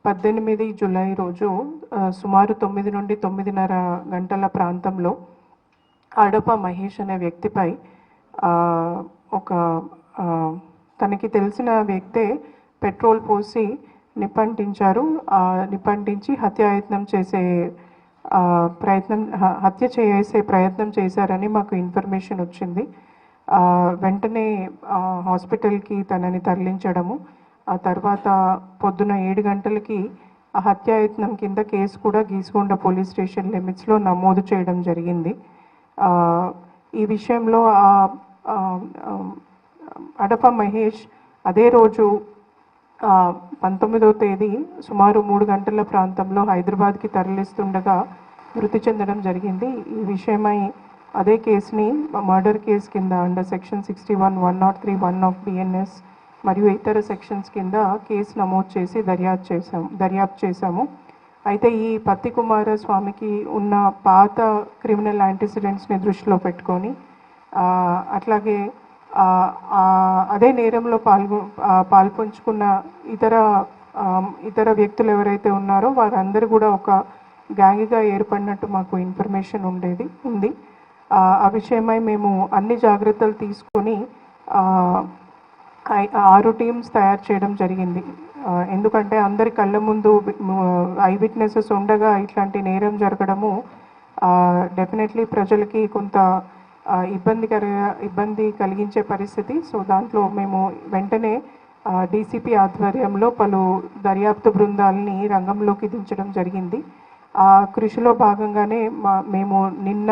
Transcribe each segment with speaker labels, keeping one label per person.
Speaker 1: 18 July రోజు సుమారు 9 నుండి 9:30 గంటల ప్రాంతంలో అడప మహేష్ అనే వ్యక్తిపై ఒక తనకి తెలిసిన వ్యక్తే పెట్రోల్ పోసి నిప్పంటించి హత్య చేసే ప్రయత్నం చేశారని మాకు ఇన్ఫర్మేషన్ వచ్చింది. వెంటనే హాస్పిటల్కి తనని తరలించడము, ఆ తర్వాత పొద్దున 7 గంటలకి ఆ హత్యాయత్నం కింద కేసు కూడా గీసుకొండ పోలీస్ స్టేషన్ లిమిట్స్లో నమోదు చేయడం జరిగింది. ఈ విషయంలో అడప మహేష్ అదే రోజు 19వ తేదీ సుమారు 3 గంటల ప్రాంతంలో హైదరాబాద్కి తరలిస్తుండగా మృతి చెందడం జరిగింది. ఈ విషయమై అదే కేసుని మర్డర్ కేసు కింద అండర్ సెక్షన్ 61, 103, 1 ఆఫ్ బిఎన్ఎస్ మరియు ఇతర సెక్షన్స్ కింద కేసు నమోదు చేసి దర్యాప్తు చేశాము. అయితే ఈ పత్తి కుమారస్వామికి ఉన్న పాత క్రిమినల్ యాంటిసిడెంట్స్ని దృష్టిలో పెట్టుకొని అట్లాగే అదే నేరంలో పాల్పంచుకున్న ఇతర వ్యక్తులు ఎవరైతే ఉన్నారో వారందరూ కూడా ఒక గ్యాంగ్గా ఏర్పడినట్టు మాకు ఇన్ఫర్మేషన్ ఉంది. ఆ విషయమై మేము అన్ని జాగ్రత్తలు తీసుకొని 6 టీమ్స్ తయారు చేయడం జరిగింది. ఎందుకంటే అందరి కళ్ళ ముందు ఐ విట్నెసెస్ ఉండగా ఇట్లాంటి నేరం జరగడము డెఫినెట్లీ ప్రజలకి కొంత ఇబ్బంది కలిగించే పరిస్థితి. సో దాంట్లో మేము వెంటనే డీసీపీ ఆధ్వర్యంలో పలు దర్యాప్తు బృందాలని రంగంలోకి దించడం జరిగింది. ఆ కృషిలో భాగంగానే మేము నిన్న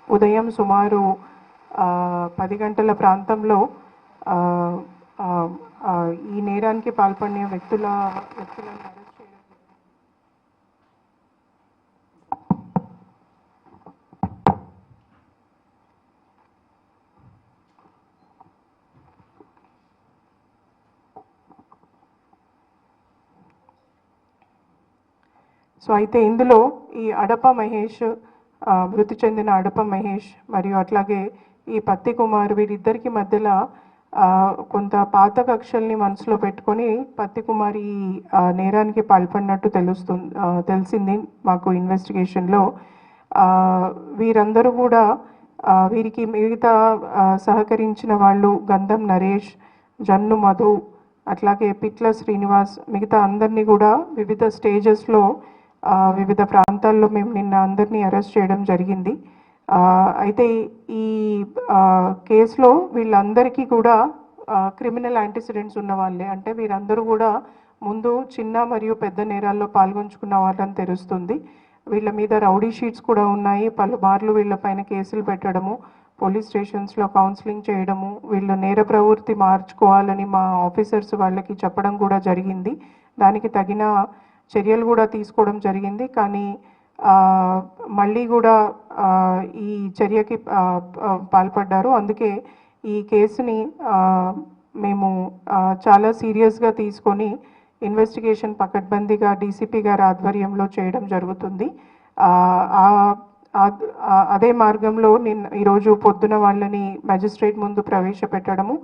Speaker 1: ఉదయం సుమారు 10 గంటల ప్రాంతంలో ఈ నేరానికి పాల్పడిన వ్యక్తులను అరెస్ట్ చేయడం. సో అయితే ఇందులో ఈ అడప మహేష్, మృతి చెందిన అడప మహేష్ మరియు అట్లాగే ఈ పత్తి కుమార్ వీరిద్దరికి మధ్యలో కొంత పాత కక్షల్ని మనసులో పెట్టుకొని పత్తి కుమార్ ఈ నేరానికి పాల్పడినట్టు తెలిసింది మాకు ఇన్వెస్టిగేషన్లో. వీరందరూ కూడా వీరికి మిగతా సహకరించిన వాళ్ళు గంధం నరేష్, జన్ను మధు, అట్లాగే పిట్ల శ్రీనివాస్, మిగతా అందరినీ కూడా వివిధ స్టేజెస్లో వివిధ ప్రాంతాల్లో మేము నిన్న అందరినీ అరెస్ట్ చేయడం జరిగింది. అయితే ఈ కేసులో వీళ్ళందరికీ కూడా క్రిమినల్ యాంటిసిడెంట్స్ ఉన్న వాళ్ళే. అంటే వీరందరూ కూడా ముందు చిన్న మరియు పెద్ద నేరాల్లో పాల్గొంచుకున్న వాళ్ళని తెలుస్తుంది. వీళ్ళ మీద రౌడీ షీట్స్ కూడా ఉన్నాయి. పలుమార్లు వీళ్ళపైన కేసులు పెట్టడము, పోలీస్ స్టేషన్స్లో కౌన్సిలింగ్ చేయడము, వీళ్ళ నేర ప్రవృత్తి మార్చుకోవాలని మా ఆఫీసర్స్ వాళ్ళకి చెప్పడం కూడా జరిగింది. దానికి తగిన చర్యలు కూడా తీసుకోవడం జరిగింది. కానీ మళ్ళీ కూడా ఈ చర్యకి పాల్పడ్డారు. అందుకే ఈ కేసుని మేము చాలా సీరియస్గా తీసుకొని ఇన్వెస్టిగేషన్ పకడ్బందీగా డీసీపీ గారి ఆధ్వర్యంలో చేయడం జరుగుతుంది. అదే మార్గంలో ఈరోజు పొద్దున వాళ్ళని మ్యాజిస్ట్రేట్ ముందు ప్రవేశపెట్టడము,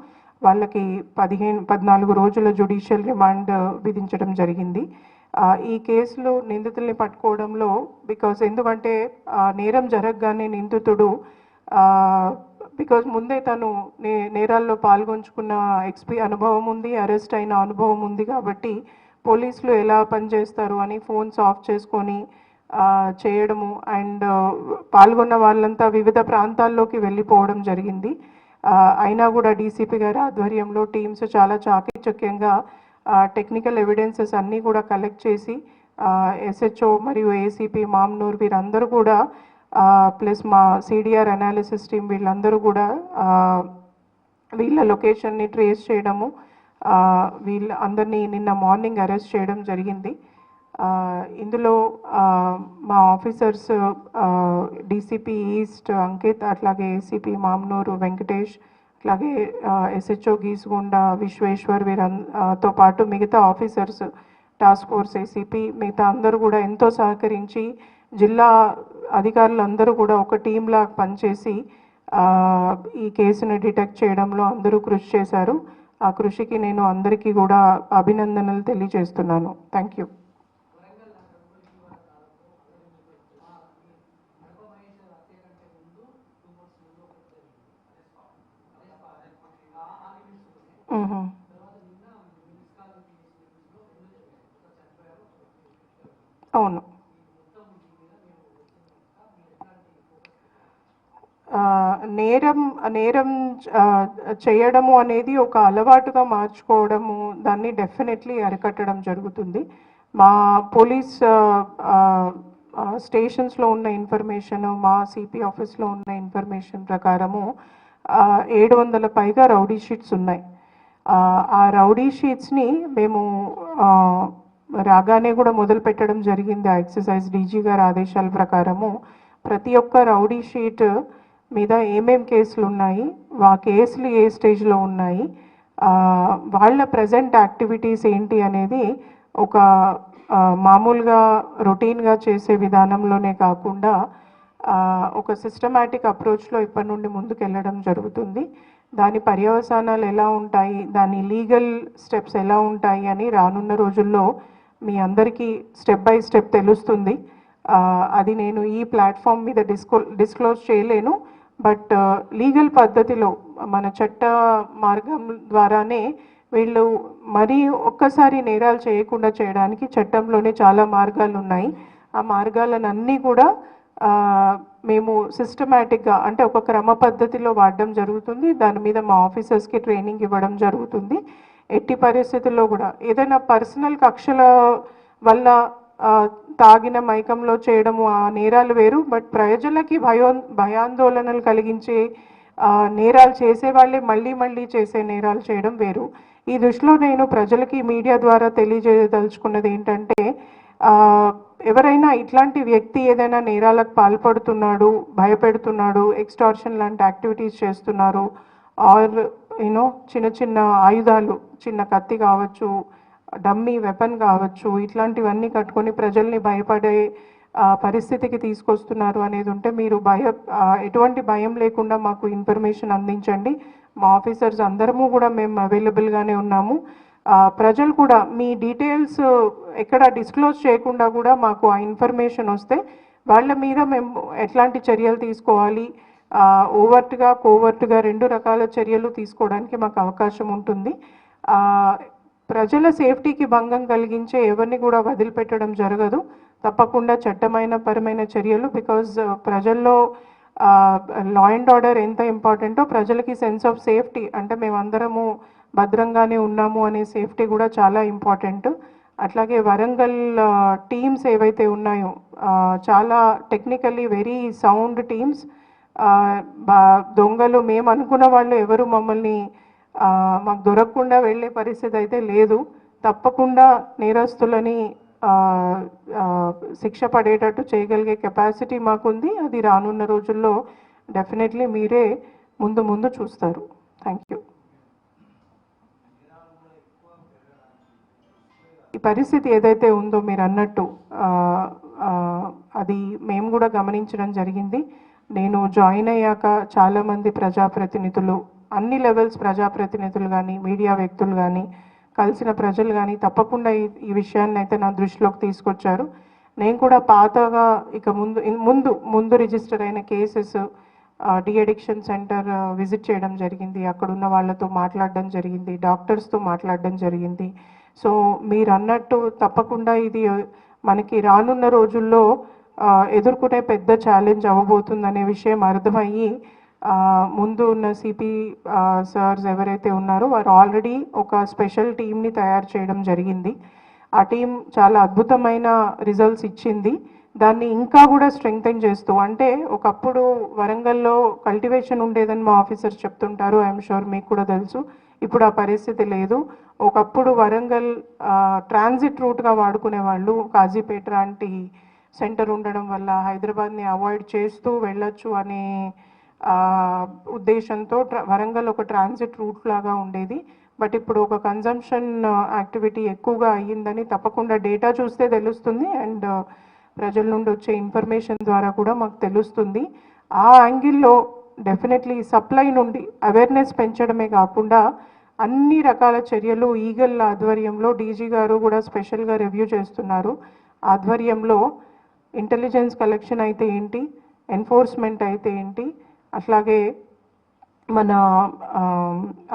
Speaker 1: వాళ్ళకి 14 రోజుల జ్యుడిషియల్ రిమాండ్ విధించడం జరిగింది. ఈ కేసులో నిందితుల్ని పట్టుకోవడంలో ఎందుకంటే నేరం జరగగానే నిందితుడు ముందే తను నేరాల్లో పాల్గొంచుకున్న అనుభవం ఉంది, అరెస్ట్ అయిన అనుభవం ఉంది. కాబట్టి పోలీసులు ఎలా పనిచేస్తారు అని ఫోన్స్ ఆఫ్ చేసుకొని చేయడము అండ్ పాల్గొన్న వాళ్ళంతా వివిధ ప్రాంతాల్లోకి వెళ్ళిపోవడం జరిగింది. అయినా కూడా డీసీపీ గారి ఆధ్వర్యంలో టీమ్స్ చాలా చాకచక్యంగా టెక్నికల్ ఎవిడెన్సెస్ అన్నీ కూడా కలెక్ట్ చేసి ఎస్హెచ్ఓ మరియు ఏసీపీ మామ్నూర్ వీరందరూ కూడా ప్లస్ మా సిడిఆర్ అనాలిసిస్ టీం వీళ్ళందరూ కూడా వీళ్ళ లొకేషన్ని ట్రేస్ చేయడము, అందరినీ నిన్న మార్నింగ్ అరెస్ట్ చేయడం జరిగింది. ఇందులో మా ఆఫీసర్స్ డీసీపీ ఈస్ట్ అంకిత్, అట్లాగే ఏసీపీ మామ్నూరు వెంకటేష్, అట్లాగే ఎస్హెచ్ఓ గీసుగొండ విశ్వేశ్వర్ వీరంతో పాటు మిగతా ఆఫీసర్స్, టాస్క్ ఫోర్స్ ఏసీపీ మిగతా అందరూ కూడా ఎంతో సహకరించి జిల్లా అధికారులందరూ కూడా ఒక టీంలా పనిచేసి ఈ కేసును డిటెక్ట్ చేయడంలో అందరూ కృషి చేశారు. ఆ కృషికి నేను అందరికీ కూడా అభినందనలు తెలియజేస్తున్నాను. Thank you. అవును. నేరం నేరం చేయడము అనేది ఒక అలవాటుగా మార్చుకోవడము, దాన్ని డెఫినెట్లీ అరికట్టడం జరుగుతుంది. మా పోలీస్ స్టేషన్స్లో ఉన్న ఇన్ఫర్మేషన్, మా సిపి ఆఫీస్లో ఉన్న ఇన్ఫర్మేషన్ ప్రకారము 700 పైగా రౌడీ షీట్స్ ఉన్నాయి. ఆ రౌడీ షీట్స్ని మేము రాగానే కూడా మొదలు పెట్టడం జరిగింది. ఆ ఎక్సర్సైజ్ డీజీ గారి ఆదేశాల ప్రకారము ప్రతి ఒక్క రౌడీ షీట్ మీద ఏమేం కేసులు ఉన్నాయి, ఆ కేసులు ఏ స్టేజ్లో ఉన్నాయి, వాళ్ళ ప్రజెంట్ యాక్టివిటీస్ ఏంటి అనేది ఒక మామూలుగా రొటీన్గా చేసే విధానంలోనే కాకుండా ఒక సిస్టమాటిక్ అప్రోచ్లో ఇప్పటి నుండి ముందుకు వెళ్ళడం జరుగుతుంది. దాని పర్యవసానాలు ఎలా ఉంటాయి, దాని లీగల్ స్టెప్స్ ఎలా ఉంటాయి అని రానున్న రోజుల్లో మీ అందరికీ స్టెప్ బై స్టెప్ తెలుస్తుంది. అది నేను ఈ ప్లాట్ఫామ్ మీద డిస్క్లోజ్ చేయలేను. బట్ లీగల్ పద్ధతిలో మన చట్ట మార్గం ద్వారానే వీళ్ళు మరీ ఒక్కసారి నేరాలు చేయకుండా చేయడానికి చట్టంలోనే చాలా మార్గాలు ఉన్నాయి. ఆ మార్గాలన్నీ కూడా మేము సిస్టమేటిక్గా అంటే ఒక క్రమ పద్ధతిలో వాడడం జరుగుతుంది. దాని మీద మా ఆఫీసర్స్కి ట్రైనింగ్ ఇవ్వడం జరుగుతుంది. ఎట్టి పరిస్థితుల్లో కూడా ఏదైనా పర్సనల్ కక్షల వల్ల తాగిన మైకంలో చేయడము ఆ నేరాలు వేరు. బట్ ప్రజలకి భయాందోళనలు కలిగించే నేరాలు చేసే వాళ్ళే మళ్ళీ మళ్ళీ చేసే నేరాలు చేయడం వేరు. ఈ దృష్టిలో నేను ప్రజలకి మీడియా ద్వారా తెలియజేయదలుచుకున్నది ఏంటంటే, ఎవరైనా ఇట్లాంటి వ్యక్తి ఏదైనా నేరాలకు పాల్పడుతున్నాడు, భయపెడుతున్నాడు, ఎక్స్టార్షన్ లాంటి యాక్టివిటీస్ చేస్తున్నారు, ఆర్ చిన్న చిన్న ఆయుధాలు, చిన్న కత్తి కావచ్చు, డమ్మీ వెపన్ కావచ్చు, ఇట్లాంటివన్నీ కట్టుకొని ప్రజల్ని భయపడే పరిస్థితికి తీసుకొస్తున్నారు అనేది ఉంటే మీరు ఎటువంటి భయం లేకుండా మాకు ఇన్ఫర్మేషన్ అందించండి. మా ఆఫీసర్స్ అందరము కూడా మేము అవైలబుల్గానే ఉన్నాము. ప్రజలు కూడా మీ డీటెయిల్స్ ఎక్కడ డిస్క్లోజ్ చేయకుండా కూడా మాకు ఆ ఇన్ఫర్మేషన్ వస్తే వాళ్ళ మీద మేము ఎట్లాంటి చర్యలు తీసుకోవాలి, ఓవర్ట్గా కోవర్ట్గా 2 రకాల చర్యలు తీసుకోవడానికి మాకు అవకాశం ఉంటుంది. ప్రజల సేఫ్టీకి భంగం కలిగించే ఎవరిని కూడా వదిలిపెట్టడం జరగదు. తప్పకుండా చట్టమైన పరమైన చర్యలు, బికాజ్ ప్రజల్లో లా అండ్ ఆర్డర్ ఎంత ఇంపార్టెంటో ప్రజలకి సెన్స్ ఆఫ్ సేఫ్టీ అంటే మేమందరము భద్రంగానే ఉన్నాము అనే సేఫ్టీ కూడా చాలా ఇంపార్టెంట్. అట్లాగే వరంగల్ టీమ్స్ ఏవైతే ఉన్నాయో చాలా టెక్నికల్లీ వెరీ సౌండ్ టీమ్స్. దొంగలు మేము అనుకున్న వాళ్ళు ఎవరు మమ్మల్ని మాకు దొరకకుండా వెళ్ళే పరిస్థితి అయితే లేదు. తప్పకుండా నేరస్తులని శిక్ష పడేటట్టు చేయగలిగే కెపాసిటీ మాకుంది. అది రానున్న రోజుల్లో డెఫినెట్లీ మీరే ముందు చూస్తారు. Thank you. ఈ పరిస్థితి ఏదైతే ఉందో మీరు అన్నట్టు అది మేము కూడా గమనించడం జరిగింది. నేను జాయిన్ అయ్యాక చాలామంది ప్రజాప్రతినిధులు, అన్ని లెవెల్స్ ప్రజాప్రతినిధులు కానీ, మీడియా వ్యక్తులు కానీ, కలిసిన ప్రజలు కానీ తప్పకుండా ఈ విషయాన్ని అయితే నా దృష్టిలోకి తీసుకొచ్చారు. నేను కూడా పాతగా ఇక ముందు రిజిస్టర్ అయిన cases de addiction centre visit చేయడం జరిగింది. అక్కడున్న వాళ్ళతో మాట్లాడడం జరిగింది, డాక్టర్స్తో మాట్లాడడం జరిగింది. సో మీరు అన్నట్టు తప్పకుండా ఇది మనకి రానున్న రోజుల్లో ఎదుర్కొనే పెద్ద ఛాలెంజ్ అవ్వబోతుందనే విషయం అర్థమయ్యి ముందు ఉన్న సిపి సార్స్ ఎవరైతే ఉన్నారో వారు ఆల్రెడీ ఒక స్పెషల్ టీమ్ని తయారు చేయడం జరిగింది. ఆ టీం చాలా అద్భుతమైన రిజల్ట్స్ ఇచ్చింది. దాన్ని ఇంకా కూడా స్ట్రెంగ్తెన్ చేస్తూ, అంటే ఒకప్పుడు వరంగల్లో కల్టివేషన్ ఉండేదని మా ఆఫీసర్స్ చెప్తుంటారు, ఐఎమ్ షూర్ మీకు కూడా తెలుసు. ఇప్పుడు ఆ పరిస్థితి లేదు. ఒకప్పుడు వరంగల్ ట్రాన్సిట్ రూట్గా వాడుకునే వాళ్ళు, కాజీపేట లాంటి సెంటర్ ఉండడం వల్ల హైదరాబాద్ని అవాయిడ్ చేస్తూ వెళ్ళొచ్చు అనే ఉద్దేశంతో వరంగల్ ఒక ట్రాన్సిట్ రూట్ లాగా ఉండేది. బట్ ఇప్పుడు ఒక కన్జంప్షన్ యాక్టివిటీ ఎక్కువగా అయ్యిందని తప్పకుండా డేటా చూస్తే తెలుస్తుంది, అండ్ ప్రజల నుండి వచ్చే ఇన్ఫర్మేషన్ ద్వారా కూడా మాకు తెలుస్తుంది. ఆ యాంగిల్లో డెఫినెట్లీ సప్లై నుండి అవేర్నెస్ పెంచడమే కాకుండా అన్ని రకాల చర్యలు ఈగల్ ఆధ్వర్యంలో డీజీ గారు కూడా స్పెషల్గా రివ్యూ చేస్తున్నారు. ఆధ్వర్యంలో ఇంటెలిజెన్స్ కలెక్షన్ అయితే ఏంటి, ఎన్ఫోర్స్మెంట్ అయితే ఏంటి, అట్లాగే మన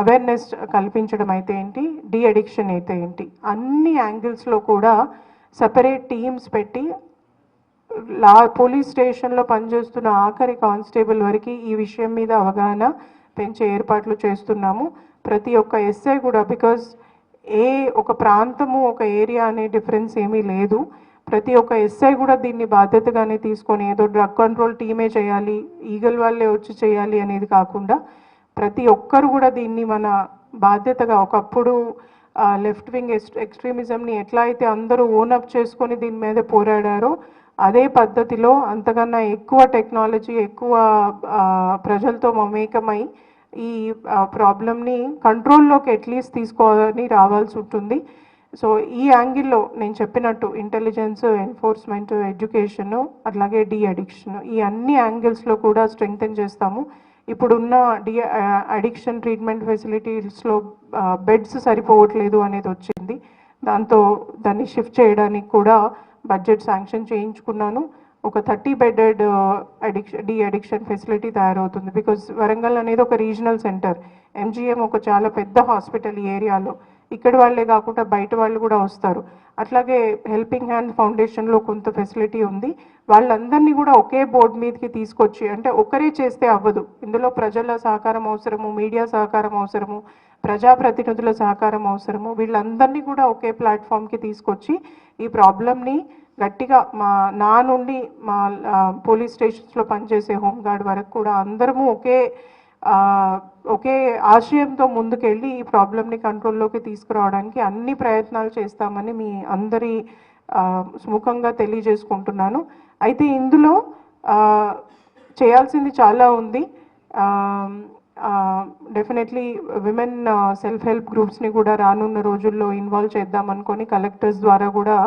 Speaker 1: అవేర్నెస్ కల్పించడం అయితే ఏంటి, డీ అడిక్షన్ అయితే ఏంటి, అన్ని యాంగిల్స్లో కూడా సపరేట్ టీమ్స్ పెట్టి పోలీస్ స్టేషన్లో పనిచేస్తున్న ఆఖరి కానిస్టేబుల్ వరకు ఈ విషయం మీద అవగాహన పెంచే ఏర్పాట్లు చేస్తున్నాము. ప్రతి ఒక్క ఎస్ఐ కూడా, బికాజ్ ఒక ప్రాంతము ఒక ఏరియా అనే డిఫరెన్స్ ఏమీ లేదు. ప్రతి ఒక్క ఎస్ఐ కూడా దీన్ని బాధ్యతగానే తీసుకొని ఏదో డ్రగ్ కంట్రోల్ టీమే చేయాలి, ఈగల్ వాళ్ళే వచ్చి చేయాలి అనేది కాకుండా ప్రతి ఒక్కరు కూడా దీన్ని మన బాధ్యతగా, ఒకప్పుడు లెఫ్ట్ వింగ్ ఎక్స్ట్రీమిజంని ఎట్లా అయితే అందరూ ఓనప్ చేసుకొని దీని మీద పోరాడారో అదే పద్ధతిలో అంతకన్నా ఎక్కువ టెక్నాలజీ, ఎక్కువ ప్రజలతో మమేకమై ఈ ప్రాబ్లమ్ని కంట్రోల్లోకి అట్లీస్ట్ తీసుకోవాలని రావాల్సి ఉంటుంది. సో ఈ యాంగిల్లో నేను చెప్పినట్టు ఇంటెలిజెన్స్, ఎన్ఫోర్స్మెంట్, ఎడ్యుకేషను, అట్లాగే డీ అడిక్షన్, ఈ అన్ని యాంగిల్స్లో కూడా స్ట్రెంగ్తెన్ చేస్తాము. ఇప్పుడున్న అడిక్షన్ ట్రీట్మెంట్ ఫెసిలిటీస్లో బెడ్స్ సరిపోవట్లేదు అనేది వచ్చింది. దాన్ని షిఫ్ట్ చేయడానికి కూడా బడ్జెట్ శాంక్షన్ చేయించుకున్నాను. ఒక 30 బెడెడ్ డీ అడిక్షన్ ఫెసిలిటీ తయారవుతుంది. బికాజ్ వరంగల్ అనేది ఒక రీజనల్ సెంటర్, ఎంజిఎం ఒక చాలా పెద్ద హాస్పిటల్ ఈ ఏరియాలో. ఇక్కడ వాళ్ళే కాకుండా బయట వాళ్ళు కూడా వస్తారు. అట్లాగే హెల్పింగ్ హ్యాండ్ ఫౌండేషన్లో కొంత ఫెసిలిటీ ఉంది. వాళ్ళందరినీ కూడా ఒకే బోర్డు మీదకి తీసుకొచ్చి, అంటే ఒకరే చేస్తే అవ్వదు, ఇందులో ప్రజల సహకారం అవసరము, మీడియా సహకారం అవసరము, ప్రజాప్రతినిధుల సహకారం అవసరము. వీళ్ళందరినీ కూడా ఒకే ప్లాట్ఫామ్కి తీసుకొచ్చి ఈ ప్రాబ్లమ్ని గట్టిగా నా నుండి మా పోలీస్ స్టేషన్స్లో పనిచేసే హోంగార్డ్ వరకు కూడా అందరము ఒకే ఆశయంతో ముందుకెళ్ళి ఈ ప్రాబ్లమ్ని కంట్రోల్లోకి తీసుకురావడానికి అన్ని ప్రయత్నాలు చేస్తామని మీ అందరి సుముఖంగా తెలియజేసుకుంటున్నాను. అయితే ఇందులో చేయాల్సింది చాలా ఉంది. డెఫినెట్లీ విమెన్ సెల్ఫ్ హెల్ప్ గ్రూప్స్ని కూడా రానున్న రోజుల్లో ఇన్వాల్వ్ చేద్దామనుకొని కలెక్టర్స్ ద్వారా కూడా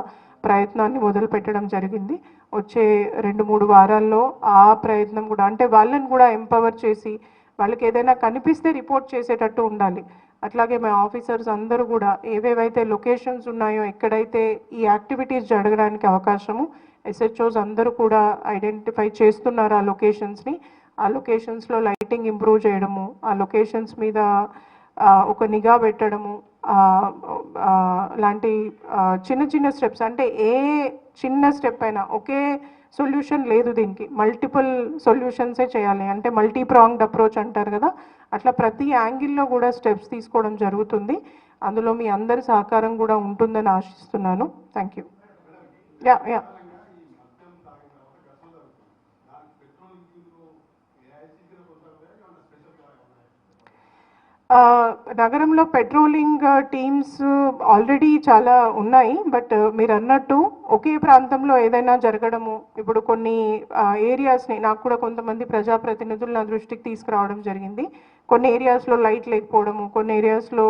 Speaker 1: ప్రయత్నాన్ని మొదలు పెట్టడం జరిగింది. వచ్చే 2-3 వారాల్లో ఆ ప్రయత్నం కూడా, అంటే వాళ్ళని కూడా ఎంపవర్ చేసి వాళ్ళకి ఏదైనా కనిపిస్తే రిపోర్ట్ చేసేటట్టు ఉండాలి. అట్లాగే మా ఆఫీసర్స్ అందరూ కూడా ఏవేవైతే లొకేషన్స్ ఉన్నాయో, ఎక్కడైతే ఈ యాక్టివిటీస్ జరగడానికి అవకాశము, ఎస్హెచ్ఓస్ అందరూ కూడా ఐడెంటిఫై చేస్తున్నారు ఆ లొకేషన్స్ని. ఆ లొకేషన్స్లో లైటింగ్ ఇంప్రూవ్ చేయడము, ఆ లొకేషన్స్ మీద ఒక నిఘా పెట్టడము, లాంటి చిన్న చిన్న స్టెప్స్. అంటే ఏ చిన్న స్టెప్ అయినా, ఒకే సొల్యూషన్ లేదు దీనికి, మల్టిపుల్ సొల్యూషన్సే చేయాలి. అంటే మల్టీ ప్రాంగ్డ్ అప్రోచ్ అంటారు కదా, అట్లా ప్రతి యాంగిల్లో కూడా స్టెప్స్ తీసుకోవడం జరుగుతుంది. అందులో మీ అందరి సహకారం కూడా ఉంటుందని ఆశిస్తున్నాను. Thank you. యా నగరంలో పెట్రోలింగ్ టీమ్స్ ఆల్రెడీ చాలా ఉన్నాయి. బట్ మీరు అన్నట్టు ఒకే ప్రాంతంలో ఏదైనా జరగడము, ఇప్పుడు కొన్ని ఏరియాస్ని నాకు కూడా కొంతమంది ప్రజాప్రతినిధులు నా దృష్టికి తీసుకురావడం జరిగింది. కొన్ని ఏరియాస్లో లైట్ లేకపోవడము, కొన్ని ఏరియాస్లో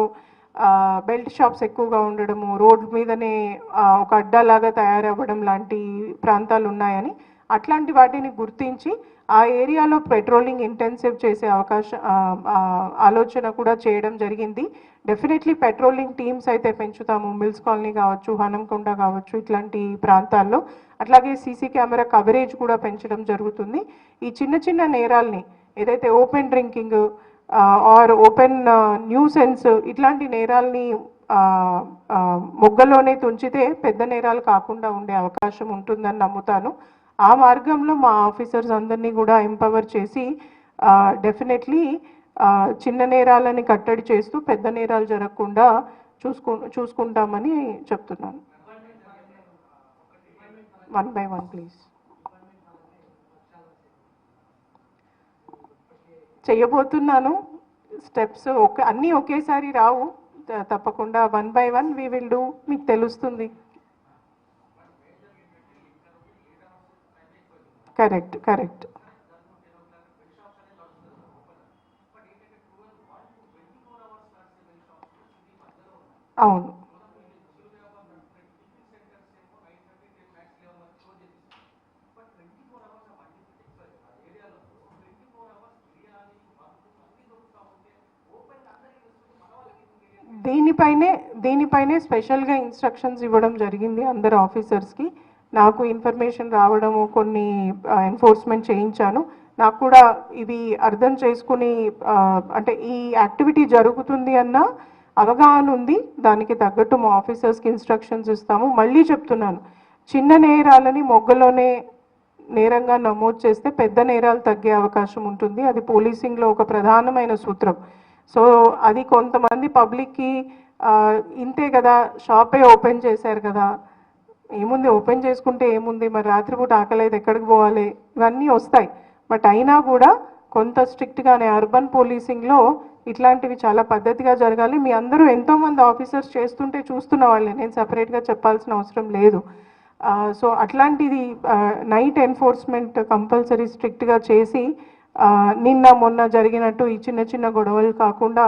Speaker 1: బెల్ట్ షాప్స్ ఎక్కువగా ఉండడము, రోడ్ మీదనే ఒక అడ్డాలాగా తయారవ్వడం లాంటి ప్రాంతాలు ఉన్నాయని, అట్లాంటి వాటిని గుర్తించి ఆ ఏరియాలో పెట్రోలింగ్ ఇంటెన్సివ్ చేసే ఆలోచన కూడా చేయడం జరిగింది. డెఫినెట్లీ పెట్రోలింగ్ టీమ్స్ అయితే పెంచుతాము, మిల్స్ కాలనీ కావచ్చు, హనంకొండ కావచ్చు, ఇట్లాంటి ప్రాంతాల్లో. అట్లాగే సీసీ కెమెరా కవరేజ్ కూడా పెంచడం జరుగుతుంది. ఈ చిన్న చిన్న నేరాల్ని, ఏదైతే open drinking or open nuisance, ఇట్లాంటి నేరాల్ని మొగ్గలోనే తుంచితే పెద్ద నేరాలు కాకుండా ఉండే అవకాశం ఉంటుందని నమ్ముతాను. ఆ మార్గంలో మా ఆఫీసర్స్ అందరినీ కూడా ఎంపవర్ చేసి డెఫినెట్లీ చిన్న నేరాలని కట్టడి చేస్తూ పెద్ద నేరాలు జరగకుండా చూసుకుంటామని చెప్తున్నాను. 1 by 1 ప్లీజ్. చెయ్యబోతున్నాను. స్టెప్స్ అన్నీ ఒకేసారి రావు, తప్పకుండా 1 by 1 వీ విల్ డూ. మీకు తెలుస్తుంది. కరెక్ట్. అవును. దీనిపైనే స్పెషల్గా ఇన్స్ట్రక్షన్స్ ఇవ్వడం జరిగింది అందరు ఆఫీసర్స్కి. నాకు ఇన్ఫర్మేషన్ రావడము, కొన్ని ఎన్ఫోర్స్మెంట్ చేయించాను. నాకు కూడా ఇవి అర్థం చేసుకుని అంటే ఈ యాక్టివిటీ జరుగుతుంది అన్న అవగాహన ఉంది. దానికి తగ్గట్టు మా ఆఫీసర్స్కి ఇన్స్ట్రక్షన్స్ ఇస్తాము. మళ్ళీ చెప్తున్నాను, చిన్న నేరాలని మొగ్గలోనే నేరంగా నమోదు చేస్తే పెద్ద నేరాలు తగ్గే అవకాశం ఉంటుంది. అది పోలీసింగ్లో ఒక ప్రధానమైన సూత్రం. సో అది కొంతమంది పబ్లిక్కి ఇంతే కదా, షాపే ఓపెన్ చేశారు కదా, ఏముంది ఓపెన్ చేసుకుంటే ఏముంది, మరి రాత్రిపూట ఆకలి అయితే ఎక్కడికి పోవాలి, ఇవన్నీ వస్తాయి. బట్ అయినా కూడా కొంత స్ట్రిక్ట్గానే అర్బన్ పోలీసింగ్లో ఇట్లాంటివి చాలా పద్ధతిగా జరగాలి. మీ అందరూ ఎంతోమంది ఆఫీసర్స్ చేస్తుంటే చూస్తున్న వాళ్ళే, నేను సపరేట్గా చెప్పాల్సిన అవసరం లేదు. సో అట్లాంటిది నైట్ ఎన్ఫోర్స్మెంట్ కంపల్సరీ స్ట్రిక్ట్గా చేసి నిన్న మొన్న జరిగినట్టు ఈ చిన్న చిన్న గొడవలు కాకుండా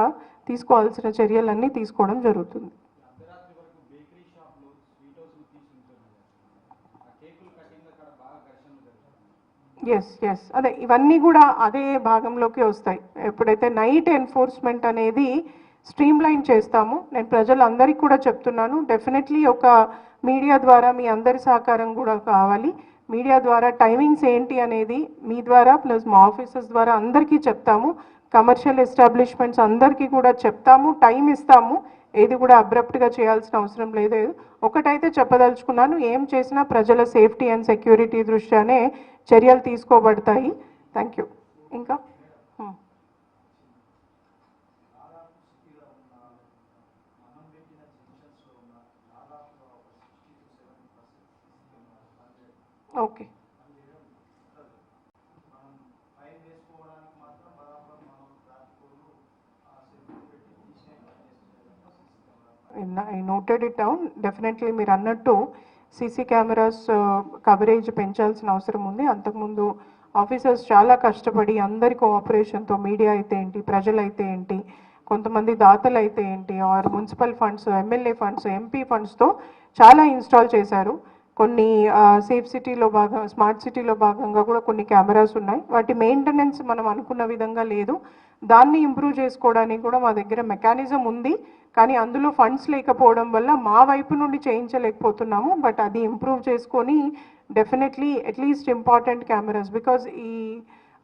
Speaker 1: తీసుకోవాల్సిన చర్యలన్నీ తీసుకోవడం జరుగుతుంది. ఎస్ అదే, ఇవన్నీ కూడా అదే భాగంలోకి వస్తాయి. ఎప్పుడైతే నైట్ ఎన్ఫోర్స్మెంట్ అనేది స్ట్రీమ్లైన్ చేస్తాము, నేను ప్రజలందరికీ కూడా చెప్తున్నాను, డెఫినెట్లీ ఒక మీడియా ద్వారా మీ అందరి సహకారం కూడా కావాలి. మీడియా ద్వారా టైమింగ్స్ ఏంటి అనేది మీ ద్వారా ప్లస్ మా ఆఫీసర్స్ ద్వారా అందరికీ చెప్తాము. కమర్షియల్ ఎస్టాబ్లిష్మెంట్స్ అందరికీ కూడా చెప్తాము, టైం ఇస్తాము. ఏది కూడా అబ్రప్ట్గా చేయాల్సిన అవసరం లేదు. ఒకటైతే చెప్పదలుచుకున్నాను, ఏం చేసినా ప్రజల సేఫ్టీ అండ్ సెక్యూరిటీ దృష్ట్యానే చర్యలు తీసుకోబడతాయి. Thank you. ఇంకా okay, I noted it down. Definitely మీరు అన్నట్టు సీసీ కెమెరాస్ కవరేజ్ పెంచాల్సిన అవసరం ఉంది. అంతకుముందు ఆఫీసర్స్ చాలా కష్టపడి అందరి కోఆపరేషన్తో, మీడియా అయితే ఏంటి, ప్రజలైతే ఏంటి, కొంతమంది దాతలు అయితే ఏంటి, or municipal funds, MLA funds, MP ఫండ్స్తో చాలా ఇన్స్టాల్ చేశారు. కొన్ని సేఫ్ సిటీలో భాగం, స్మార్ట్ సిటీలో భాగంగా కూడా కొన్ని కెమెరాస్ ఉన్నాయి. వాటి మెయింటెనెన్స్ మనం అనుకున్న విధంగా లేదు. దాన్ని ఇంప్రూవ్ చేసుకోవడానికి కూడా మా దగ్గర మెకానిజం ఉంది, కానీ అందులో ఫండ్స్ లేకపోవడం వల్ల మా వైపు నుండి చేయించలేకపోతున్నాము. బట్ అది ఇంప్రూవ్ చేసుకొని definitely at least important cameras, because ఈ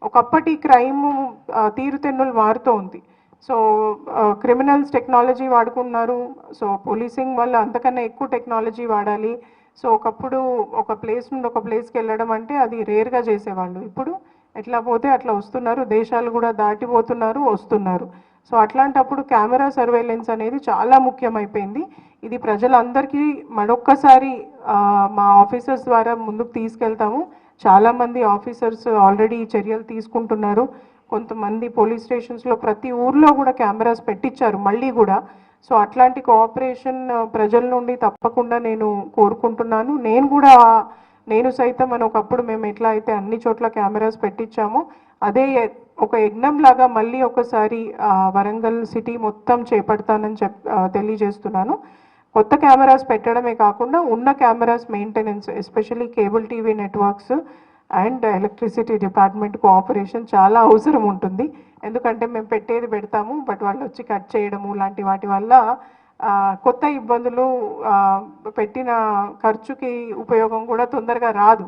Speaker 1: ఒకప్పటి క్రైమ్ తీరుతెన్నులు మారుతూ ఉంది. సో క్రిమినల్స్ టెక్నాలజీ వాడుకున్నారు. సో పోలీసింగ్ వల్ల అంతకన్నా ఎక్కువ టెక్నాలజీ వాడాలి. సో ఒకప్పుడు ఒక ప్లేస్ నుండి ఒక ప్లేస్కి వెళ్ళడం అంటే అది రేర్గా చేసేవాళ్ళు. ఇప్పుడు ఎట్లా పోతే అట్లా వస్తున్నారు, దేశాలు కూడా దాటిపోతున్నారు, వస్తున్నారు. సో అట్లాంటప్పుడు కెమెరా సర్వేలెన్స్ అనేది చాలా ముఖ్యమైపోయింది. ఇది ప్రజలందరికీ మరొక్కసారి మా ఆఫీసర్స్ ద్వారా ముందుకు తీసుకెళ్తాము. చాలామంది ఆఫీసర్స్ ఆల్రెడీ చర్యలు తీసుకుంటున్నారు. కొంతమంది పోలీస్ స్టేషన్స్లో ప్రతి ఊర్లో కూడా కెమెరాస్ పెట్టించారు మళ్ళీ కూడా. సో అట్లాంటి కోఆపరేషన్ ప్రజల నుండి తప్పకుండా నేను కోరుకుంటున్నాను. నేను సైతం ఒకప్పుడు మేము ఎట్లా అయితే అన్ని చోట్ల కెమెరాస్ పెట్టించామో అదే ఒక యజ్ఞం లాగా మళ్ళీ ఒకసారి వరంగల్ సిటీ మొత్తం చేపడతానని తెలియజేస్తున్నాను. కొత్త కెమెరాస్ పెట్టడమే కాకుండా ఉన్న cameras maintenance, especially cable TV networks and electricity department cooperation చాలా అవసరం ఉంటుంది. ఎందుకంటే మేము పెట్టేది పెడతాము, బట్ వాళ్ళు వచ్చి కట్ చేయడము లాంటి వాటి వల్ల కొత్త ఇబ్బందులు, పెట్టిన ఖర్చుకి ఉపయోగం కూడా తొందరగా రాదు.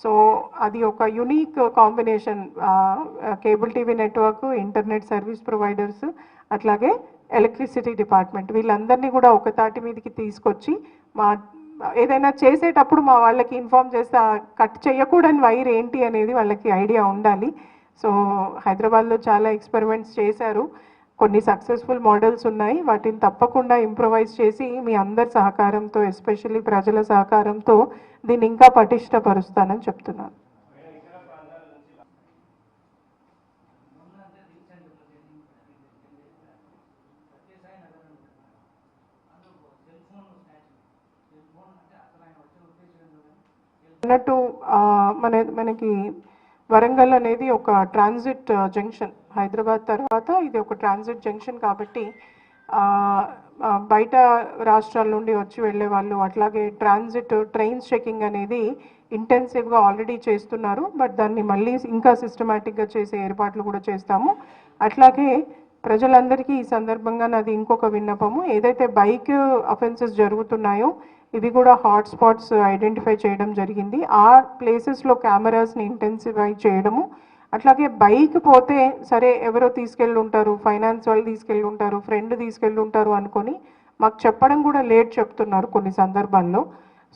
Speaker 1: సో అది ఒక unique combination, cable TV network, internet service providers, అట్లాగే ఎలక్ట్రిసిటీ డిపార్ట్మెంట్, వీళ్ళందరినీ కూడా ఒక తాటి మీదకి తీసుకొచ్చి ఏదైనా చేసేటప్పుడు మా వాళ్ళకి ఇన్ఫార్మ్ చేస్తే కట్ చేయకూడని వైర్ ఏంటి అనేది వాళ్ళకి ఐడియా ఉండాలి. సో హైదరాబాద్లో చాలా ఎక్స్పెరిమెంట్స్ చేశారు, కొన్ని సక్సెస్ఫుల్ మోడల్స్ ఉన్నాయి. వాటిని తప్పకుండా ఇంప్రొవైజ్ చేసి మీ అందరి సహకారంతో, ఎస్పెషల్లీ ప్రజల సహకారంతో దీన్ని ఇంకా పటిష్టపరుస్తానని చెప్తున్నాను. అన్నట్టు మనకి వరంగల్ అనేది ఒక ట్రాన్సిట్ జంక్షన్, హైదరాబాద్ తర్వాత ఇది ఒక ట్రాన్సిట్ జంక్షన్ కాబట్టి బయట రాష్ట్రాల నుండి వచ్చి వెళ్ళే వాళ్ళు, అట్లాగే ట్రాన్సిట్ ట్రైన్స్ చెకింగ్ అనేది ఇంటెన్సివ్గా ఆల్రెడీ చేస్తున్నారు. బట్ దాన్ని మళ్ళీ ఇంకా సిస్టమేటిక్గా చేసే ఏర్పాట్లు కూడా చేస్తాము. అట్లాగే ప్రజలందరికీ ఈ సందర్భంగా నాది ఇంకొక విన్నపము, ఏదైతే బైక్ అఫెన్సెస్ జరుగుతున్నాయో ఇవి కూడా హాట్స్పాట్స్ ఐడెంటిఫై చేయడం జరిగింది. ఆ ప్లేసెస్లో కెమెరాస్ని ఇంటెన్సిఫై చేయడము, అట్లాగే బైక్ పోతే సరే ఎవరో తీసుకెళ్ళి ఉంటారు, ఫైనాన్స్ వాళ్ళు తీసుకెళ్ళి ఉంటారు, ఫ్రెండ్ తీసుకెళ్ళి ఉంటారు అనుకొని మాకు చెప్పడం కూడా లేట్ చెప్తున్నారు కొన్ని సందర్భాల్లో.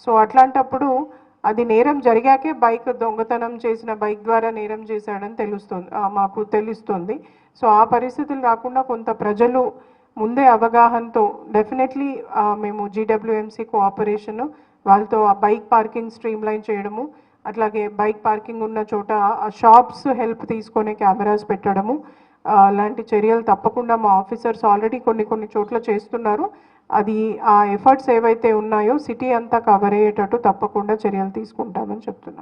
Speaker 1: సో అట్లాంటప్పుడు అది నేరం జరిగాకే బైక్ దొంగతనం చేసిన బైక్ ద్వారా నేరం చేశాడని తెలుస్తుంది, మాకు తెలుస్తుంది. సో ఆ పరిస్థితులు రాకుండా కొంత ప్రజలు ముందే అవగాహనతో డెఫినెట్లీ మేము జీడబ్ల్యూఎంసీ కోఆపరేషన్ వాళ్ళతో ఆ బైక్ పార్కింగ్ స్ట్రీమ్ లైన్ చేయడము, అట్లాగే బైక్ పార్కింగ్ ఉన్న చోట ఆ షాప్స్ హెల్ప్ తీసుకొని కెమెరాస్ పెట్టడము, అలాంటి చర్యలు తప్పకుండా మా ఆఫీసర్స్ ఆల్రెడీ కొన్ని చోట్ల చేస్తున్నారు. అది ఆ ఎఫర్ట్స్ ఏవైతే ఉన్నాయో సిటీ అంతా కవర్ అయ్యేటట్టు తప్పకుండా చర్యలు తీసుకుంటామని చెప్తున్నాను.